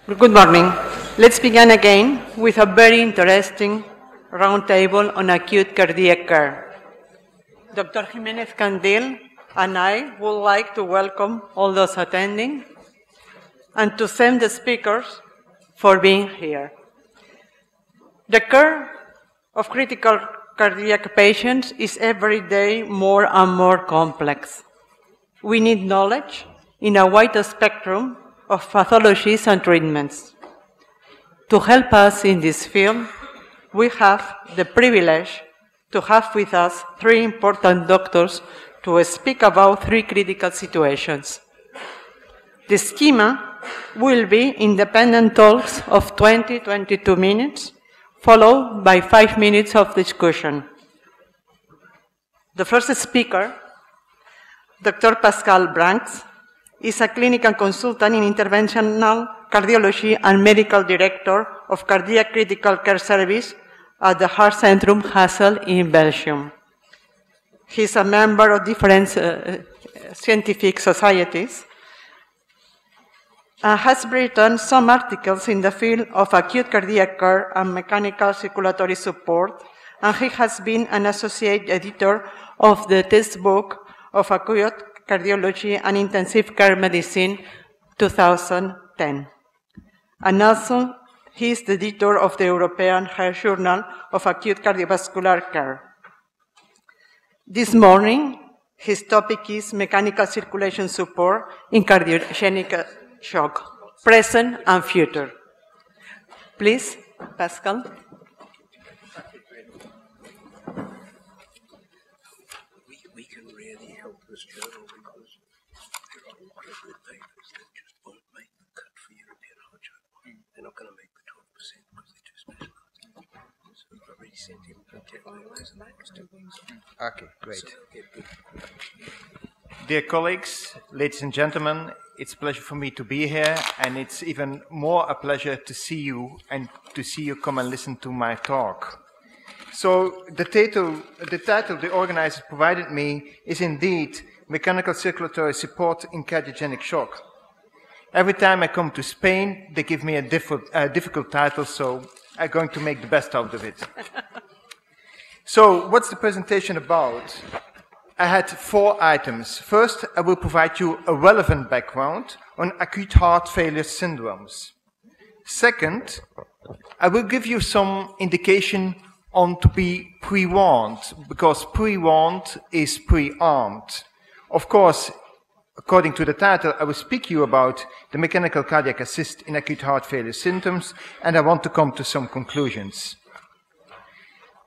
Good morning. Let's begin again with a very interesting roundtable on acute cardiac care. Dr. Jimenez Candil and I would like to welcome all those attending and to thank the speakers for being here. The care of critical cardiac patients is every day more and more complex. We need knowledge in a wide spectrum of pathologies and treatments. To help us in this field, we have the privilege to have with us three important doctors to speak about three critical situations. The schema will be independent talks of 20-22 minutes, followed by 5 minutes of discussion. The first speaker, Dr. Pascal Vranckx, is a clinical consultant in interventional cardiology and medical director of Cardiac Critical Care Service at the Heart Centrum Hasselt in Belgium. He is a member of different scientific societies and has written some articles in the field of acute cardiac care and mechanical circulatory support, and he has been an associate editor of the textbook of acute Cardiology and Intensive Care Medicine, 2010. And also, he is the editor of the European Heart Journal of Acute Cardiovascular Care. This morning, his topic is mechanical circulation support in cardiogenic shock, present and future. Please, Pascal. We can really help this journal because there are a lot of good papers that just won't make the cut for European Heart Journal. They're not going to make the 12% because they're too specialized. So I've already sent him 10 papers and that was too big. Okay, great. So Dear colleagues, ladies and gentlemen, it's a pleasure for me to be here, and it's even more a pleasure to see you and to see you come and listen to my talk. So the title the organizers provided me is indeed Mechanical Circulatory Support in Cardiogenic Shock. Every time I come to Spain, they give me a difficult title, so I'm going to make the best out of it. So what's the presentation about? I had 4 items. First, I will provide you a relevant background on acute heart failure syndromes. Second, I will give you some indication on to be pre-warned, because pre-warned is pre-armed. Of course, according to the title, I will speak to you about the mechanical cardiac assist in acute heart failure symptoms, and I want to come to some conclusions.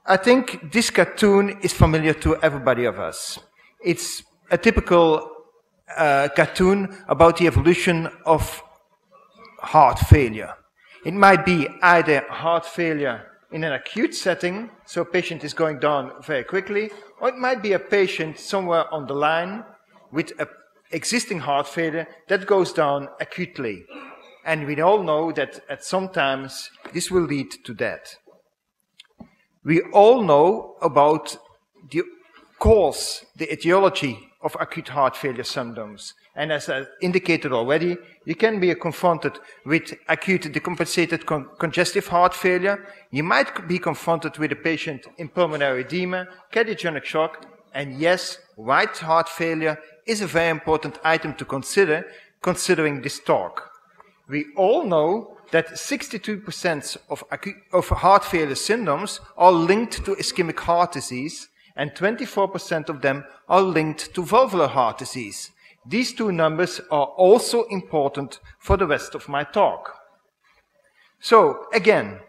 I think this cartoon is familiar to everybody of us. It's a typical cartoon about the evolution of heart failure. It might be either heart failure in an acute setting, so a patient is going down very quickly, or it might be a patient somewhere on the line with an existing heart failure that goes down acutely. And we all know that at some times this will lead to death. We all know about the cause, the etiology of acute heart failure symptoms. And as I indicated already, you can be confronted with acute decompensated congestive heart failure. You might be confronted with a patient in pulmonary edema, cardiogenic shock, and yes, right heart failure is a very important item to consider, considering this talk. We all know that 62% of heart failure symptoms are linked to ischemic heart disease, and 24% of them are linked to valvular heart disease. These two numbers are also important for the rest of my talk. So, again,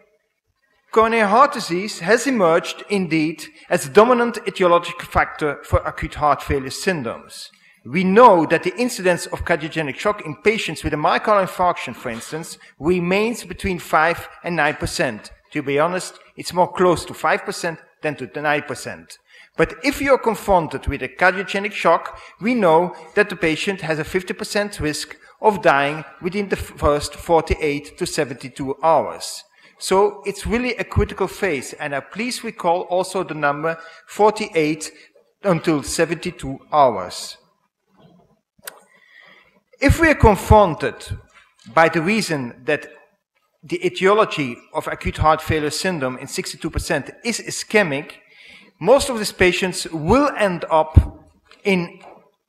coronary heart disease has emerged indeed as a dominant etiologic factor for acute heart failure syndromes. We know that the incidence of cardiogenic shock in patients with a myocardial infarction, for instance, remains between 5 and 9%. To be honest, it's more close to 5% than to 9%. But if you are confronted with a cardiogenic shock, we know that the patient has a 50% risk of dying within the first 48 to 72 hours. So it's really a critical phase, and please recall also the number 48 until 72 hours. If we are confronted by the reason that the etiology of acute heart failure syndrome in 62% is ischemic, most of these patients will end up in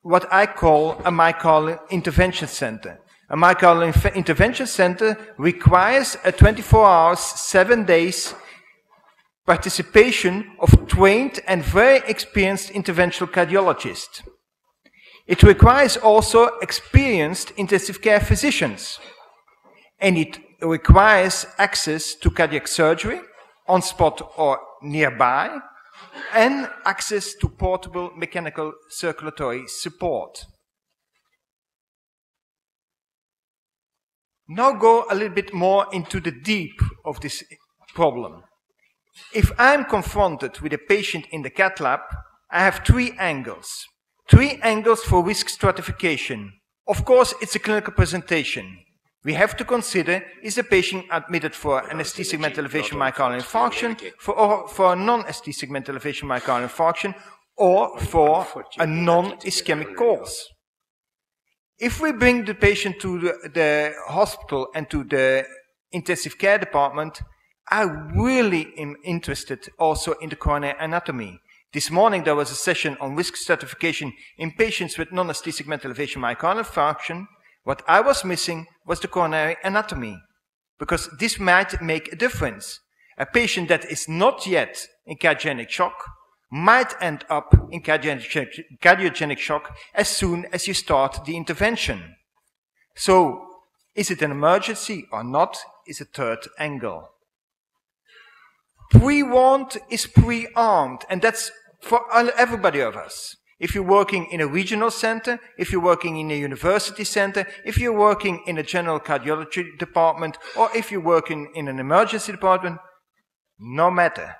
what I call a myocardial intervention center. A myocardial intervention center requires a 24 hours, 7 days participation of trained and very experienced interventional cardiologists. It requires also experienced intensive care physicians, and it requires access to cardiac surgery on spot or nearby, and access to portable mechanical circulatory support. Now go a little bit more into the deep of this problem. If I'm confronted with a patient in the cath lab, I have three angles. Three angles for risk stratification. Of course, it's a clinical presentation. We have to consider, is the patient admitted for anesthetic mental elevation myocardial infarction, for a non-anesthetic mental elevation myocardial infarction, or for a non-ischemic cause. If we bring the patient to the hospital and to the intensive care department, I really am interested also in the coronary anatomy. This morning there was a session on risk stratification in patients with non-anesthetic mental elevation myocardial infarction. What I was missing was the coronary anatomy, because this might make a difference. A patient that is not yet in cardiogenic shock might end up in cardiogenic shock as soon as you start the intervention. So, is it an emergency or not, is a third angle. Pre-warned is pre-armed, and that's for everybody of us. If you're working in a regional center, if you're working in a university center, if you're working in a general cardiology department, or if you're working in an emergency department, no matter.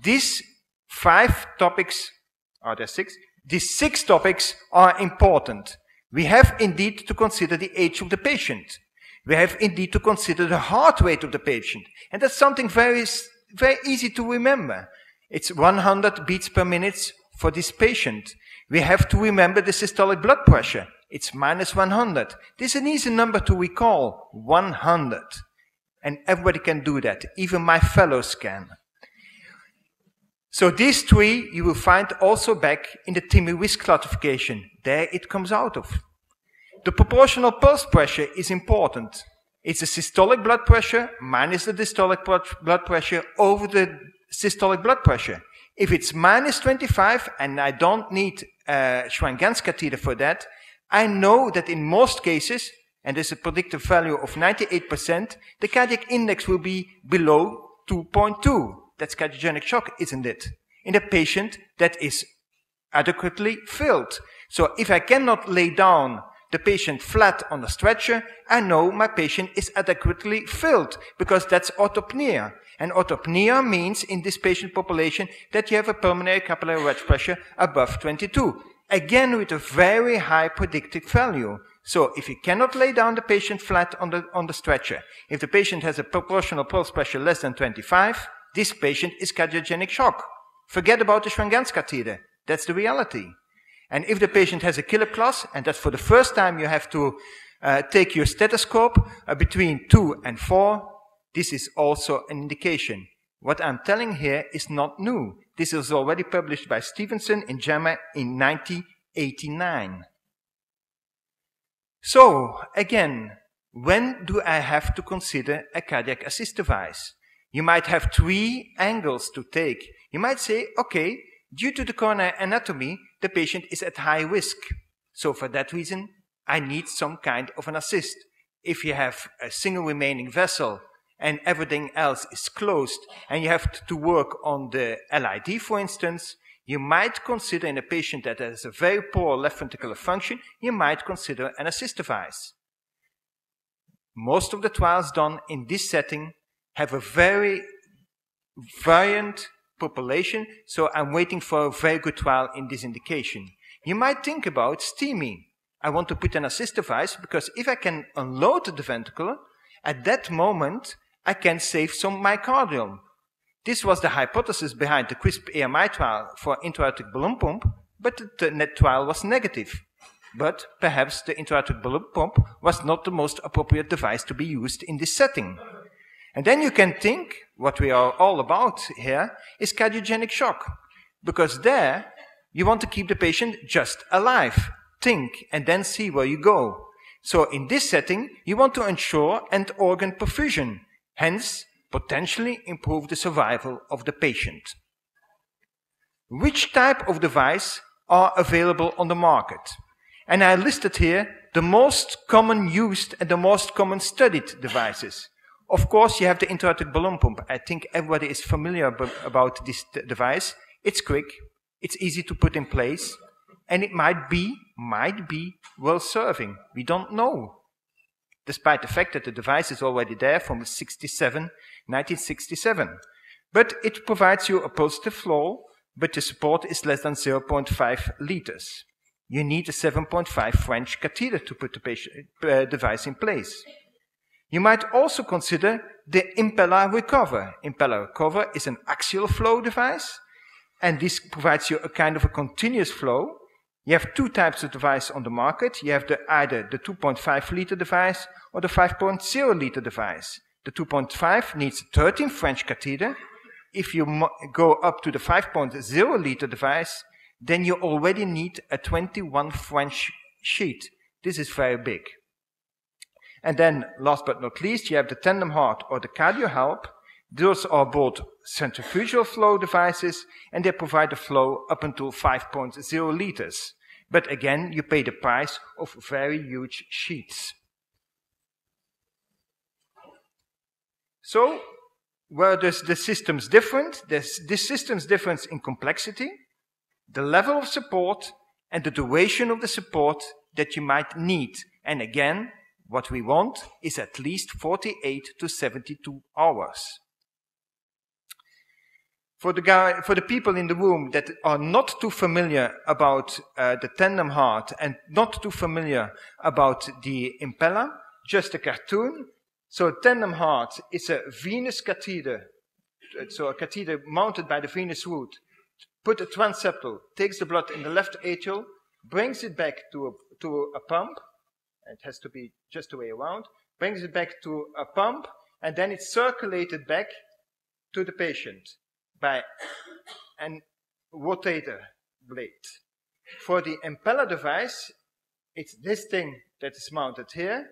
These 5 topics, are there 6? These 6 topics are important. We have indeed to consider the age of the patient. We have indeed to consider the heart rate of the patient. And that's something very easy to remember. It's 100 beats per minute for this patient. We have to remember the systolic blood pressure. It's minus 100. This is an easy number to recall, 100. And everybody can do that, even my fellows can. So these 3 you will find also back in the TIMI risk classification. There it comes out of. The proportional pulse pressure is important. It's the systolic blood pressure minus the diastolic blood pressure over the systolic blood pressure. If it's minus 25 and I don't need a Schwann-Ganz catheter for that, I know that in most cases, and there's a predictive value of 98%, the cardiac index will be below 2.2. That's cardiogenic shock, isn't it? In a patient that is adequately filled. So if I cannot lay down the patient flat on the stretcher, I know my patient is adequately filled, because that's orthopnea. And orthopnea means in this patient population that you have a pulmonary capillary wedge pressure above 22. Again, with a very high predictive value. So if you cannot lay down the patient flat on the stretcher, if the patient has a proportional pulse pressure less than 25, this patient is cardiogenic shock. Forget about the Schwann-Ganz catheter. That's the reality. And if the patient has a Killip class, and that's for the first time you have to take your stethoscope between 2 and 4, this is also an indication. What I'm telling here is not new. This was already published by Stevenson in JAMA in 1989. So, again, when do I have to consider a cardiac assist device? You might have 3 angles to take. You might say, okay, due to the coronary anatomy, the patient is at high risk. So for that reason, I need some kind of an assist. If you have a single remaining vessel and everything else is closed, and you have to work on the LID, for instance, you might consider in a patient that has a very poor left ventricular function, you might consider an assist device. Most of the trials done in this setting have a very variant population, so I'm waiting for a very good trial in this indication. You might think about STEMI. I want to put an assist device because if I can unload the ventricle, at that moment I can save some myocardium. This was the hypothesis behind the CRISP-AMI trial for intra-aortic balloon pump, but the net trial was negative. But perhaps the intra-aortic balloon pump was not the most appropriate device to be used in this setting. And then you can think, what we are all about here is cardiogenic shock. Because there, you want to keep the patient just alive. Think, and then see where you go. So in this setting, you want to ensure end-organ perfusion. Hence, potentially improve the survival of the patient. Which type of device are available on the market? And I listed here the most common used and the most common studied devices. Of course, you have the intra-aortic balloon pump. I think everybody is familiar about this device. It's quick, it's easy to put in place, and it might be well serving. We don't know. Despite the fact that the device is already there from 1967. But it provides you a positive flow, but the support is less than 0.5 liters. You need a 7.5 French catheter to put the device in place. You might also consider the Impeller Recover. Impeller Recover is an axial flow device, and this provides you a kind of a continuous flow. You have two types of device on the market. You have either the 2.5 liter device or the 5.0 liter device. The 2.5 needs 13 French catheter. If you go up to the 5.0 liter device, then you already need a 21 French sheet. This is very big. And then, last but not least, you have the tandem heart or the Cardia Hub. Those are both centrifugal flow devices, and they provide the flow up until 5.0 liters. But again, you pay the price of very huge sheets. So, where does the systems different? This system's difference in complexity, the level of support, and the duration of the support that you might need. And again, what we want is at least 48 to 72 hours. For the people in the room that are not too familiar about the tandem heart and not too familiar about the impeller, just a cartoon. So tandem heart is a venous catheter, so a catheter mounted by the venous root. Put a transeptal, takes the blood in the left atrial, brings it back to a pump. It has to be just the way around. Brings it back to a pump, and then it's circulated back to the patient by an rotator blade. For the impeller device, it's this thing that is mounted here.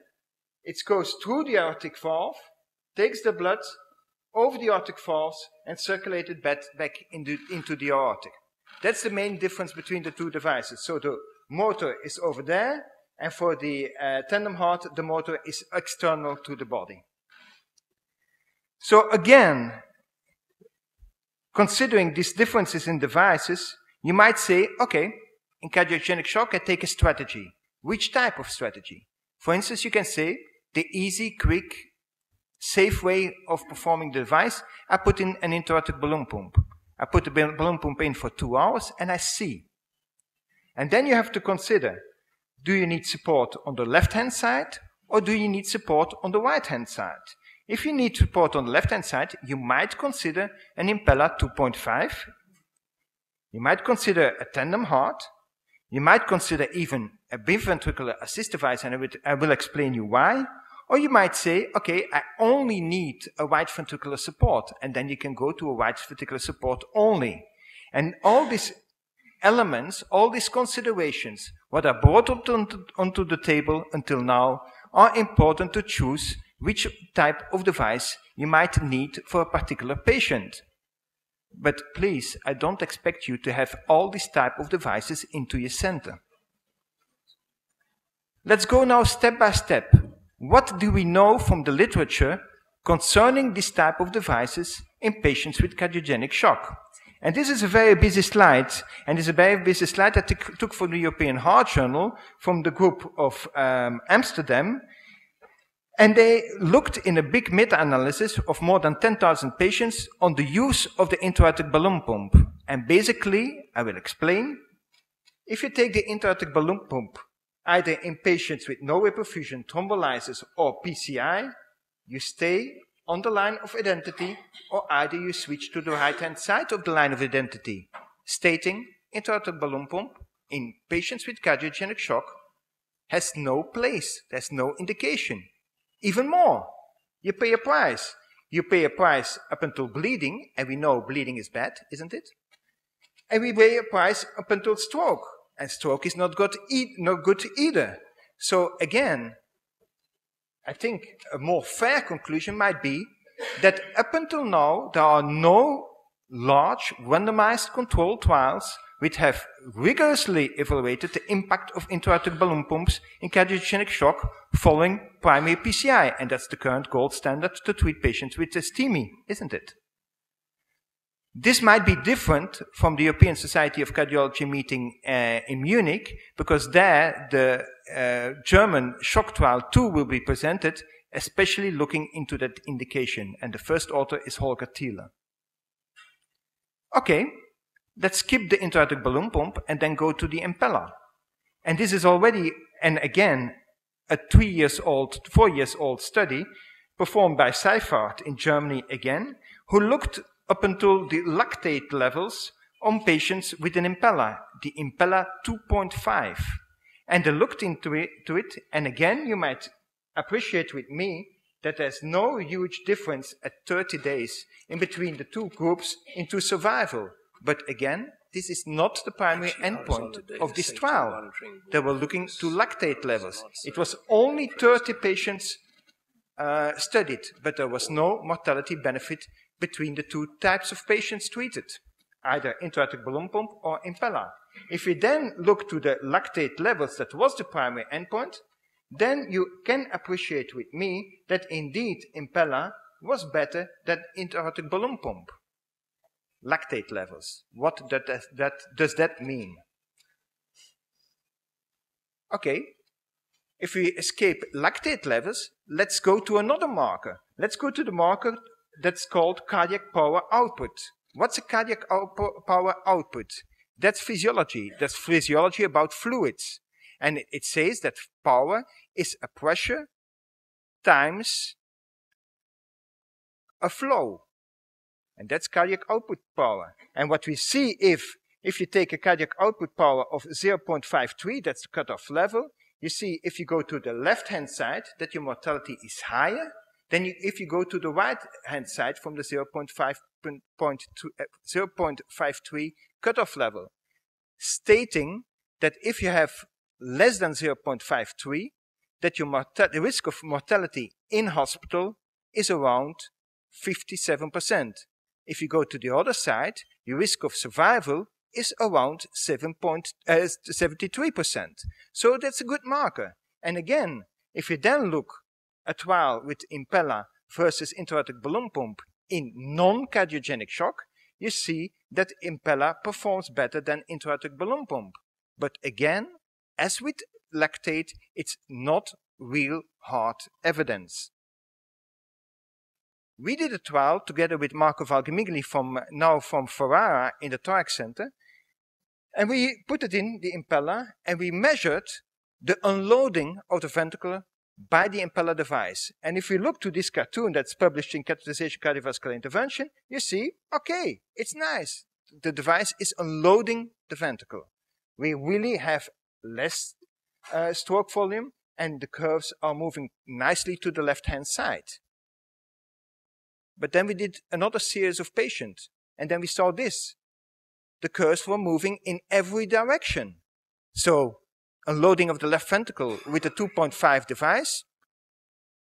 It goes through the aortic valve, takes the blood over the aortic valves, and circulates it back into the aortic. That's the main difference between the two devices. So the motor is over there, and for the tandem heart, the motor is external to the body. So again, considering these differences in devices, you might say, okay, in cardiogenic shock, I take a strategy. Which type of strategy? For instance, you can say, the easy, quick, safe way of performing the device, I put in an intra-aortic balloon pump. I put the balloon pump in for 2 hours, and I see. And then you have to consider, do you need support on the left-hand side, or do you need support on the right-hand side? If you need support on the left-hand side, you might consider an Impeller 2.5. You might consider a tandem heart. You might consider even a biventricular assist device, and I will explain you why. Or you might say, okay, I only need a right ventricular support, and then you can go to a right ventricular support only. And all these elements, all these considerations, what are brought onto the table until now, are important to choose which type of device you might need for a particular patient. But please, I don't expect you to have all these type of devices into your center. Let's go now step by step. What do we know from the literature concerning this type of devices in patients with cardiogenic shock? And this is a very busy slide, and it's a very busy slide that I took from the European Heart Journal from the group of Amsterdam. And they looked in a big meta-analysis of more than 10,000 patients on the use of the intra-aortic balloon pump. And basically, I will explain, if you take the intra-aortic balloon pump, either in patients with no reperfusion, thrombolysis, or PCI, you stay on the line of identity, or either you switch to the right-hand side of the line of identity, stating intra-aortic balloon pump in patients with cardiogenic shock has no place, there's no indication. Even more, you pay a price. You pay a price up until bleeding, and we know bleeding is bad, isn't it? And we pay a price up until stroke, and stroke is not good either. So again, I think a more fair conclusion might be that up until now, there are no large randomized controlled trials which have rigorously evaluated the impact of intra-aortic balloon pumps in cardiogenic shock following primary PCI, and that's the current gold standard to treat patients with STEMI, isn't it? This might be different from the European Society of Cardiology meeting in Munich, because there the German shock trial too will be presented, especially looking into that indication, and the first author is Holger Thiele. Okay, let's skip the intra-aortic balloon pump and then go to the Impeller. And this is already, and again, a 4 years old study performed by Seifert in Germany again, who looked up until the lactate levels on patients with an Impeller, the Impeller 2.5. And they looked into it, and again, you might appreciate with me that there's no huge difference at 30 days in between the two groups into survival. But again, this is not the primary endpoint of this trial. They were looking to lactate levels. It was only 30 patients studied, but there was no mortality benefit between the two types of patients treated, either intra-aortic balloon pump or Impeller. If we then look to the lactate levels that was the primary endpoint, then you can appreciate with me that indeed Impeller was better than intra-aortic balloon pump. Lactate levels. What does that mean? Okay, if we escape lactate levels, let's go to another marker. Let's go to the marker that's called cardiac power output. What's a cardiac power output? That's physiology. That's physiology about fluids. And it says that power is a pressure times a flow. And that's cardiac output power. And what we see if you take a cardiac output power of 0.53, that's the cutoff level, you see if you go to the left-hand side that your mortality is higher than if you go to the right-hand side from the 0.53 cutoff level, stating that if you have less than 0.53, that your the risk of mortality in hospital is around 57%. If you go to the other side, your risk of survival is around 73%. So that's a good marker. And again, if you then look at a trial with Impeller versus intra-aortic balloon pump in non-cardiogenic shock, you see that Impeller performs better than intra-aortic balloon pump. But again, as with lactate, it's not real hard evidence. We did a trial together with Marco Valgamigli from Ferrara in the Thorax Center, and we put it in the Impeller and we measured the unloading of the ventricle by the Impeller device. And if we look to this cartoon that's published in Catheterization Cardiovascular Intervention, you see, okay, it's nice. The device is unloading the ventricle. We really have less stroke volume, and the curves are moving nicely to the left-hand side. But then we did another series of patients, and then we saw this. The curves were moving in every direction. So, unloading of the left ventricle with a 2.5 device,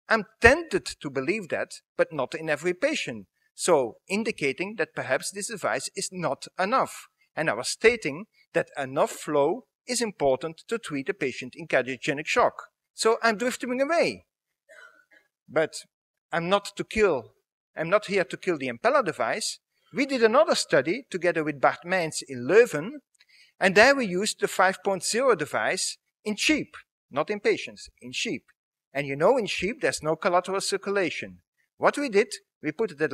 I'm tempted to believe that, but not in every patient. So, indicating that perhaps this device is not enough. And I was stating that enough flow is important to treat a patient in cardiogenic shock. So I'm drifting away. But I'm not here to kill the Impeller device. We did another study together with Bart Meijns in Leuven, and there we used the 5.0 device in sheep, not in patients, in sheep. And you know in sheep there's no collateral circulation. What we did, we put it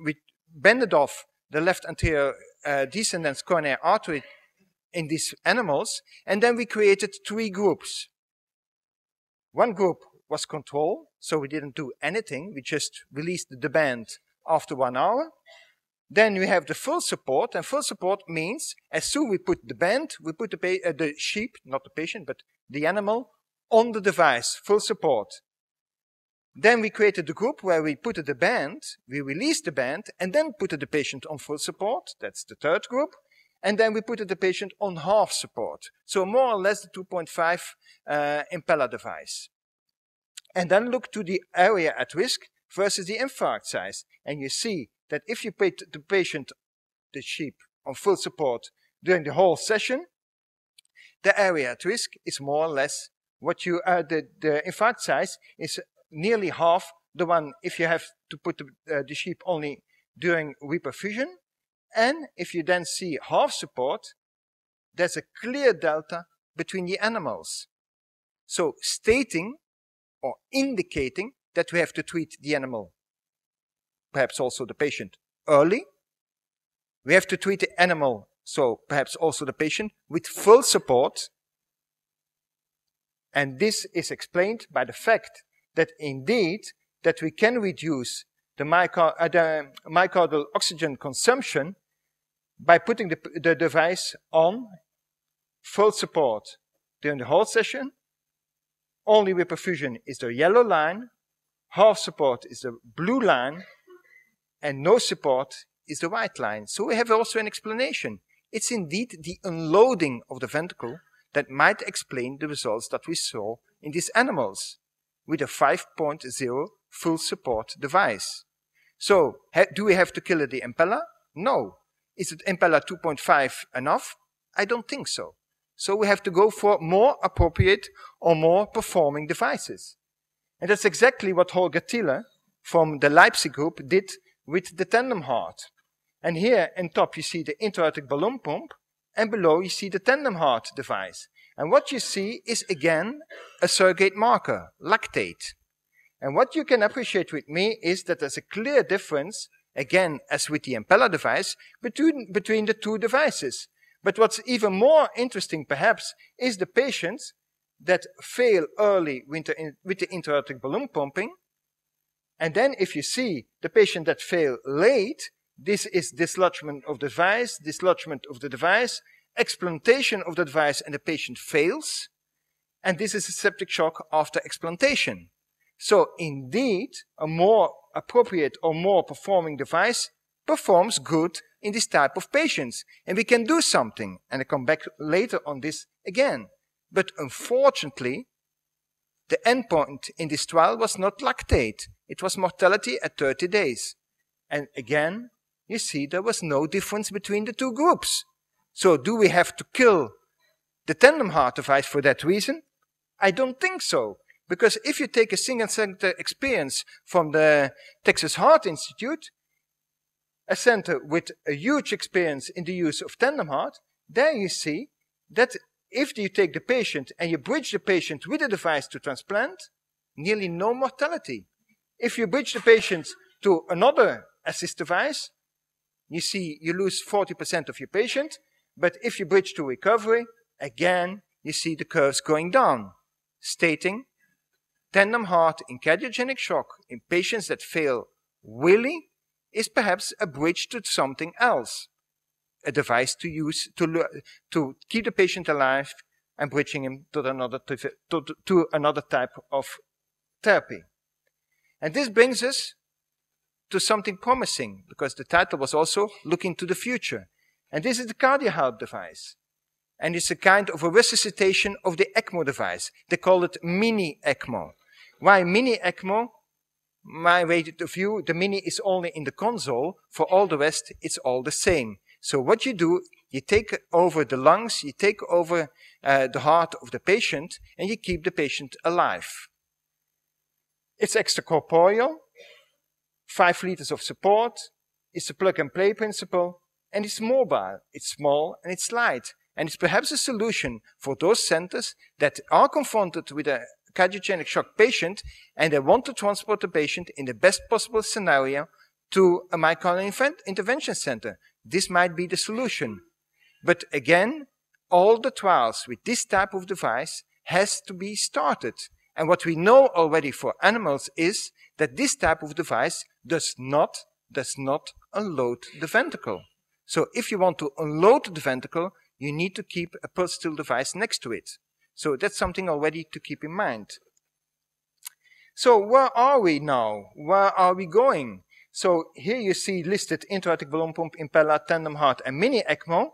we bended off the left anterior descendens coronary artery in these animals, and then we created 3 groups. One group was control, so we didn't do anything, we just released the band after 1 hour. Then we have the full support, and full support means as soon as we put the band, we put the sheep, not the patient, but the animal, on the device, full support. Then we created the group where we put the band, we released the band, and then put the patient on full support. That's the third group. And then we put the patient on half support. So more or less the 2.5 impeller device. And then look to the area at risk versus the infarct size. And you see that if you put the patient, the sheep, on full support during the whole session, the area at risk is more or less what you, the infarct size is nearly half the one if you have to put the sheep only during reperfusion. And if you then see half support, there's a clear delta between the animals. So stating or indicating that we have to treat the animal, perhaps also the patient, early. We have to treat the animal, so perhaps also the patient, with full support. And this is explained by the fact that indeed that we can reduce the myocardial oxygen consumption by putting the device on full support during the whole session. Only reperfusion is the yellow line, half support is the blue line, and no support is the white line. So we have also an explanation. It's indeed the unloading of the ventricle that might explain the results that we saw in these animals with a 5.0 full support device. So, do we have to kill the impeller? No. Is it impeller 2.5 enough? I don't think so. So we have to go for more appropriate or more performing devices. And that's exactly what Holger Thiele from the Leipzig group did with the tandem heart. And here on top you see the intra-aortic balloon pump, and below you see the tandem heart device. And what you see is again a surrogate marker, lactate. And what you can appreciate with me is that there's a clear difference, again as with the impeller device, between the two devices. But what's even more interesting perhaps is the patients that fail early with the intra-aortic balloon pumping. And then if you see the patient that fail late, this is dislodgement of the device, explantation of the device, and the patient fails. And this is a septic shock after explantation. So indeed, a more appropriate or more performing device performs good in this type of patients. And we can do something. And I come back later on this again. But unfortunately, the endpoint in this trial was not lactate. It was mortality at 30 days. And again, you see there was no difference between the two groups. So do we have to kill the tandem heart device for that reason? I don't think so. Because if you take a single center experience from the Texas Heart Institute, a center with a huge experience in the use of tandem heart, there you see that if you take the patient and you bridge the patient with a device to transplant, nearly no mortality. If you bridge the patient to another assist device, you see you lose 40% of your patient. But if you bridge to recovery, again, you see the curves going down, stating tandem heart in cardiogenic shock in patients that fail really is perhaps a bridge to something else, a device to use to keep the patient alive and bridging him to another type of therapy. And this brings us to something promising, because the title was also looking to the future. And this is the Cardia Hub Device. And it's a kind of a resuscitation of the ECMO device. They call it mini ECMO. Why mini ECMO? My way of view, the mini is only in the console. For all the rest, it's all the same. So what you do, you take over the lungs, you take over the heart of the patient, and you keep the patient alive. It's extracorporeal, 5 liters of support, it's a plug-and-play principle, and it's mobile, it's small, and it's light. And it's perhaps a solution for those centers that are confronted with a cardiogenic shock patient and they want to transport the patient in the best possible scenario to a myocardial intervention center. This might be the solution. But again, all the trials with this type of device has to be started. And what we know already for animals is that this type of device does not unload the ventricle. So if you want to unload the ventricle, you need to keep a pulse-still device next to it. So that's something already to keep in mind. So where are we now? Where are we going? So here you see listed intra-aortic balloon pump, impeller, tandem heart, and mini ECMO.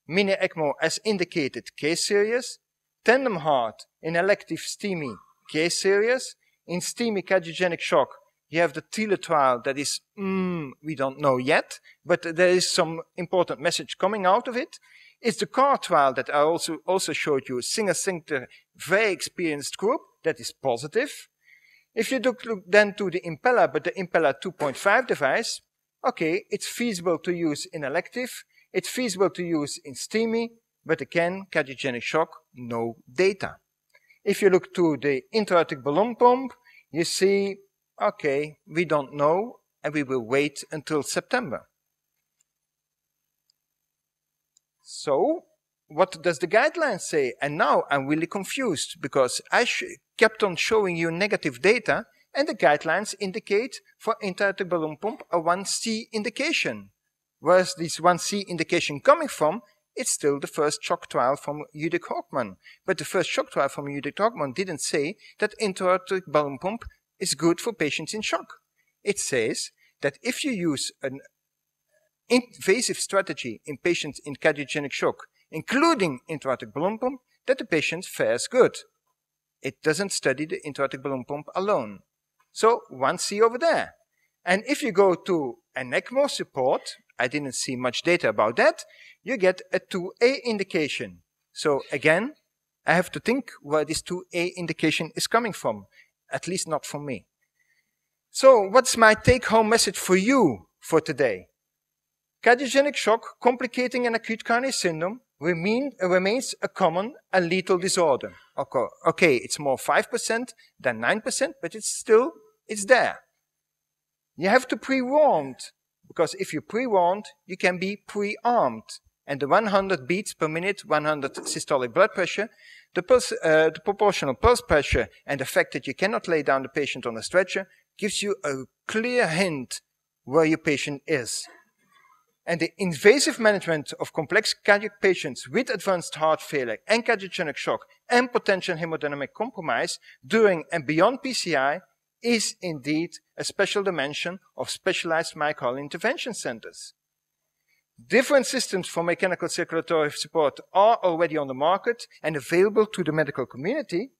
Mini ECMO as indicated case series. Tandem heart in elective STEMI case series. In STEMI cardiogenic shock, you have the TILE trial that is, we don't know yet, but there is some important message coming out of it. It's the CAR trial that I also showed you, single center, very experienced group, that is positive. If you look then to the Impeller, but the Impeller 2.5 device, okay, it's feasible to use in elective, it's feasible to use in STEMI, but again, cardiogenic shock, no data. If you look to the intra-aortic balloon pump, you see, okay, we don't know, and we will wait until September. So, what does the guideline say? And now I'm really confused, because I kept on showing you negative data, and the guidelines indicate for intra-aortic balloon pump a 1C indication. Where's this 1C indication coming from? It's still the first shock trial from Judith Hockman. But the first shock trial from Judith Hockman didn't say that intra-aortic balloon pump is good for patients in shock. It says that if you use an invasive strategy in patients in cardiogenic shock, including intra-aortic balloon pump, that the patient fares good. It doesn't study the intra-aortic balloon pump alone. So 1C over there. And if you go to an ECMO support, I didn't see much data about that, you get a 2A indication. So again, I have to think where this 2A indication is coming from, at least not from me. So what's my take-home message for you for today? Cardiogenic shock complicating an acute cardiac syndrome remains a common and lethal disorder. Okay, it's more 5% than 9%, but it's there. You have to pre-warn, because if you're pre-warned, you can be pre-armed. And the 100 beats per minute, 100 systolic blood pressure, the proportional pulse pressure, and the fact that you cannot lay down the patient on a stretcher gives you a clear hint where your patient is. And the invasive management of complex cardiac patients with advanced heart failure and cardiogenic shock and potential hemodynamic compromise during and beyond PCI is indeed a special dimension of specialized myocardial intervention centers. Different systems for mechanical circulatory support are already on the market and available to the medical community,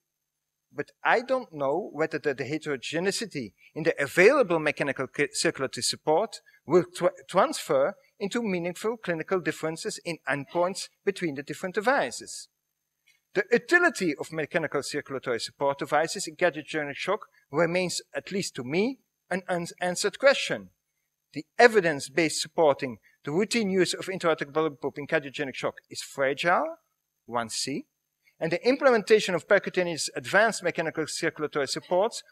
but I don't know whether the heterogeneity in the available mechanical circulatory support will transfer into meaningful clinical differences in endpoints between the different devices. The utility of mechanical circulatory support devices in cardiogenic shock remains, at least to me, an unanswered question. The evidence-based supporting the routine use of intra-aortic balloon pump in cardiogenic shock is fragile, 1C, and the implementation of percutaneous advanced mechanical circulatory supports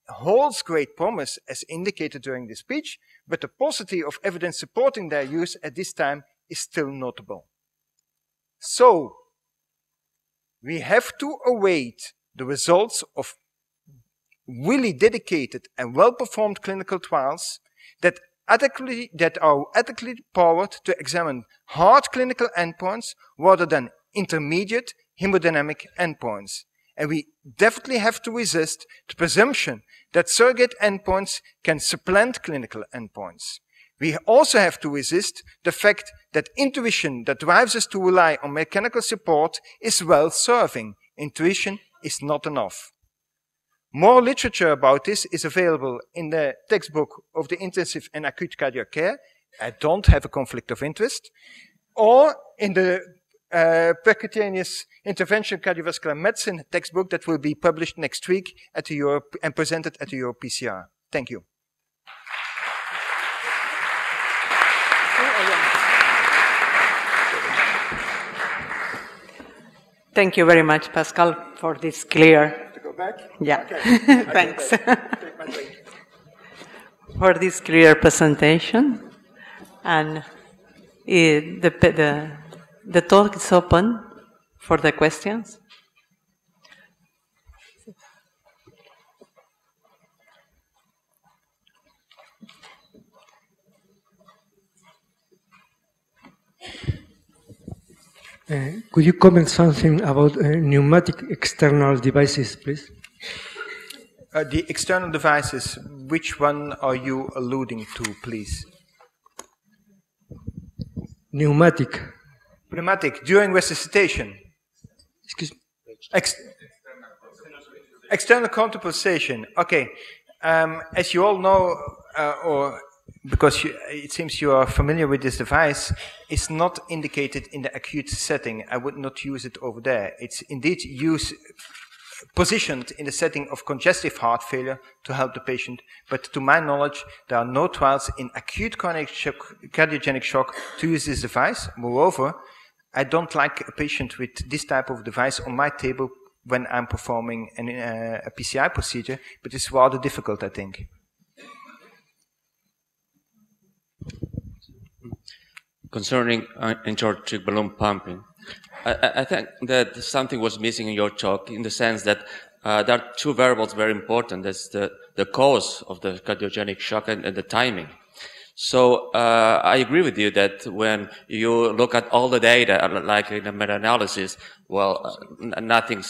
holds great promise as indicated during this speech, but the paucity of evidence supporting their use at this time is still notable. So, we have to await the results of really dedicated and well-performed clinical trials that are adequately powered to examine hard clinical endpoints rather than intermediate hemodynamic endpoints. And we definitely have to resist the presumption that surrogate endpoints can supplant clinical endpoints. We also have to resist the fact that intuition that drives us to rely on mechanical support is well-serving. Intuition is not enough. More literature about this is available in the textbook of the intensive and acute cardiac care. I don't have a conflict of interest. Or in the percutaneous intervention cardiovascular medicine textbook that will be published next week at the Europe and presented at the Europe PCR. Thank you. Thank you very much, Pascal, for this clear. To go back? Yeah. Okay. Thanks. Take my break. For this clear presentation. And the talk is open for the questions. Could you comment something about pneumatic external devices, please? The external devices, which one are you alluding to, please? Pneumatic. Pneumatic, during resuscitation. Excuse me. External counterpulsation. Okay. As you all know, or because it seems you are familiar with this device, it's not indicated in the acute setting. I would not use it over there. It's indeed positioned in the setting of congestive heart failure to help the patient. But to my knowledge, there are no trials in acute cardiogenic shock to use this device. Moreover, I don't like a patient with this type of device on my table when I'm performing a PCI procedure, but it's rather difficult, I think. Concerning intra-aortic balloon pumping, I think that something was missing in your talk in the sense that there are two variables very important. That's the cause of the cardiogenic shock and the timing. So I agree with you that when you look at all the data, like in a meta-analysis, well, nothing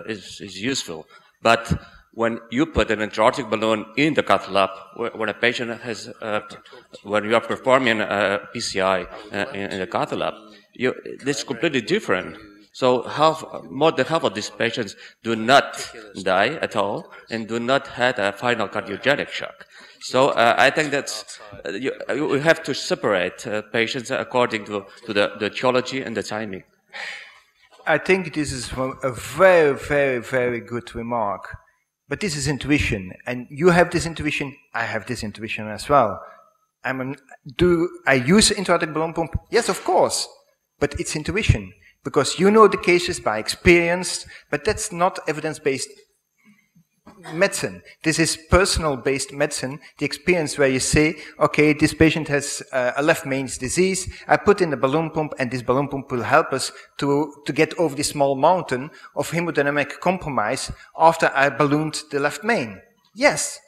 is useful. But when you put an intra-aortic balloon in the cath lab, when a patient has, when you are performing a PCI in the cath lab, this is completely different. So more than half of these patients do not die at all and do not have a final cardiogenic shock. So I think that you have to separate patients according to the etiology and the timing. I think this is a very, very, very good remark. But this is intuition, and you have this intuition, I have this intuition as well. Do I use intra-aortic balloon pump? Yes, of course, but it's intuition, because you know the cases by experience, but that's not evidence-based medicine. This is personal-based medicine, the experience where you say, okay, this patient has a left mains disease, I put in a balloon pump, and this balloon pump will help us to get over this small mountain of hemodynamic compromise after I ballooned the left main. Yes.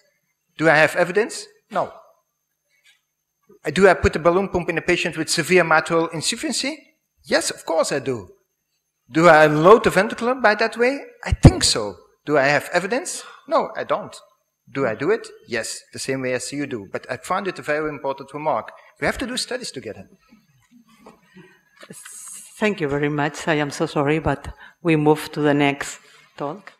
Do I have evidence? No. Do I put a balloon pump in a patient with severe mitral insufficiency? Yes, of course I do. Do I load the ventricle by that way? I think so. Do I have evidence? No, I don't. Do I do it? Yes, the same way as you do. But I found it a very important remark. We have to do studies together. Thank you very much. I am so sorry, but we move to the next talk.